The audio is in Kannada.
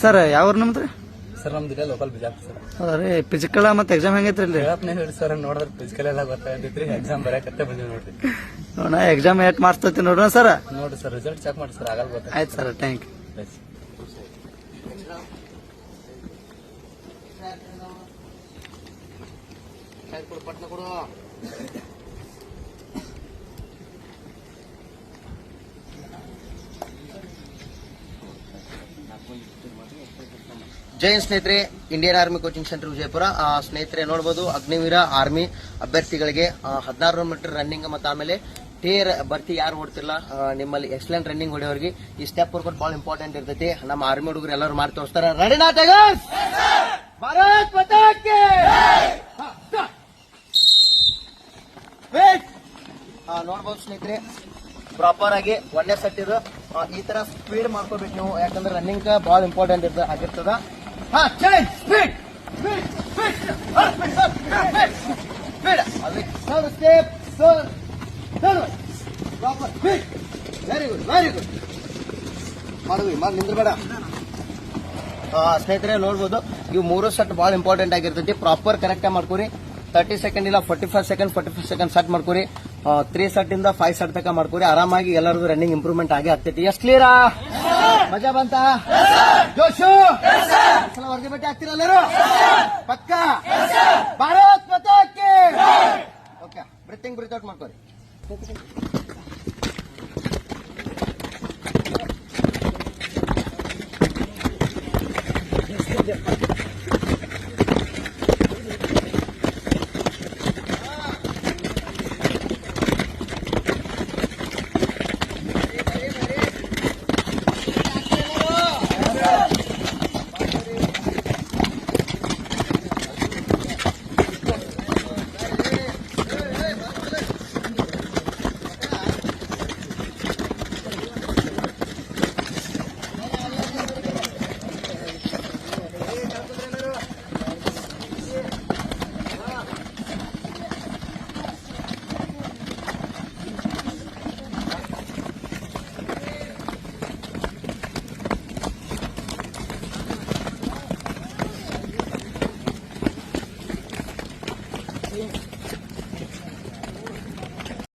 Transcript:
ಸರ್ ಯಾವ ನಮ್ದು ಸರ್ ನಮ್ದು ಲೋಕಲ್ ಬಿಜಾಪುರ ಸರ್. ಹೌದ್ರಿ ಫಿಸಿಕಲ್ ಮತ್ತೆ ಎಕ್ಸಾಮ್ ಹೆಂಗೈತ್ರಿ ಇಲ್ಲಿ? ಹೇಳಪ್ನೇ ಹೇಳಿ ಸರ್, ನೋಡಿದ್ರೆ ಫಿಸಿಕಲ್ ಎಲ್ಲ ಗೊತ್ತಾಗೈತ್ರಿ, ಎಕ್ಸಾಮ್ ಬರಕತ್ತೆ ಬಂದಿವಿ ನೋಡ್ರಿ. ನೋಡ ಎಕ್ಸಾಮ್ ಏಟ್ ಮಾಡ್ತತಿ ನೋಡ್ರಿ ಸರ್. ನೋಡ್ರಿ ಸರ್, ರಿಸಲ್ಟ್ ಚೆಕ್ ಮಾಡಿ ಸರ್, ಆಗಲ್ಲ ಗೊತ್ತಾಯ್ತು. ಆಯ್ತು ಸರ್, ಥ್ಯಾಂಕ್ ಯು. ಜೈ ಸ್ನೇಹಿತರೆ, Indian army coaching centre Vijayapura. ಸ್ನೇಹಿತರೆ ನೋಡಬಹುದು, ಅಗ್ನಿವೀರ ಆರ್ಮಿ ಅಭ್ಯರ್ಥಿಗಳಿಗೆ 1600 ಮೀಟರ್ ರನ್ನಿಂಗ್ ಮತ್ತು ಆಮೇಲೆ ಟೇರ್ ಭರ್ತಿ ಯಾರು ಓಡ್ತಿಲ್ಲ, ನಿಮ್ಮಲ್ಲಿ ಎಕ್ಸಲೆಂಟ್ ರನ್ನಿಂಗ್ ಹೊಡೆಯೋರಿಗೆ ಈ ಸ್ಟೆಪ್ ವರ್ಕೌಟ್ ಬಹಳ ಇಂಪಾರ್ಟೆಂಟ್ ಇರ್ತೈತಿ. ನಮ್ಮ ಆರ್ಮಿ ಹುಡುಗರು ಎಲ್ಲರೂ ಮಾಡಿ ತೋರಿಸ್ತಾರೆ. ರೆಡಿನಾ ಟೈಗರ್ಸ್? ಭಾರತ್ ಮಾತಾ ಕಿ ಜೈ! ನೋಡಬಹುದು ಸ್ನೇಹಿತರೆ, ಪ್ರಾಪರ್ ಆಗಿ ಒಂದೇ ಸೆಟ್ ಇದು. ಈ ತರ ಸ್ಪೀಡ್ ಮಾಡ್ಕೋಬೇಕು ನೀವು, ಯಾಕಂದ್ರೆ ರನ್ನಿಂಗ್ ಬಹಳ ಇಂಪಾರ್ಟೆಂಟ್ ಆಗಿರ್ತದ. Speed speed step proper speed. Very good, very good. ಮಾಡಿದ್ವಿ ಮಾಡಿ ನಿಂದ್ರಬೇಡ. ಸ್ನೇಹಿತರೆ ನೋಡ್ಬೋದು, ಇವು 3 ಸೆಟ್ ಬಹಳ ಇಂಪಾರ್ಟೆಂಟ್ ಆಗಿರ್ತೈತಿ. ಪ್ರಾಪರ್ ಕರೆಕ್ಟ್ ಆಗಿ ಮಾಡ್ಕೊರಿ. 30 ಸೆಕೆಂಡ್ ಇಲ್ಲ 45 ಸೆಕೆಂಡ್ ಸೆಟ್ ಮಾಡ್ಕೊರಿ. 3 ಸೆಟ್ ಇಂದ 5 ಸೆಟ್ ತನಕ ಮಾಡ್ಕೊರಿ. ಆರಾಮಾಗಿ ಎಲ್ಲರದು ರನ್ನಿಂಗ್ ಇಂಪ್ರೂವ್ಮೆಂಟ್ ಆಗಿ ಆಗ್ತೈತಿ. ಎಷ್ಟು ಕ್ಲಿಯರಾ? ಮಜಾ ಬಂತ? ಜೋಶು ಹೊರಗೆ ಬಿಟ್ಟು ಆಗ್ತೀರ ಎಲ್ಲರೂ? ಪಕ್ಕ? ಭಾರತ್ ಮಾತಾ ಕಿ. ಓಕೆ, ಬ್ರೀತಿಂಗ್ ಬ್ರೀತ್ ಔಟ್ ಮಾಡ್ಕೊರಿ.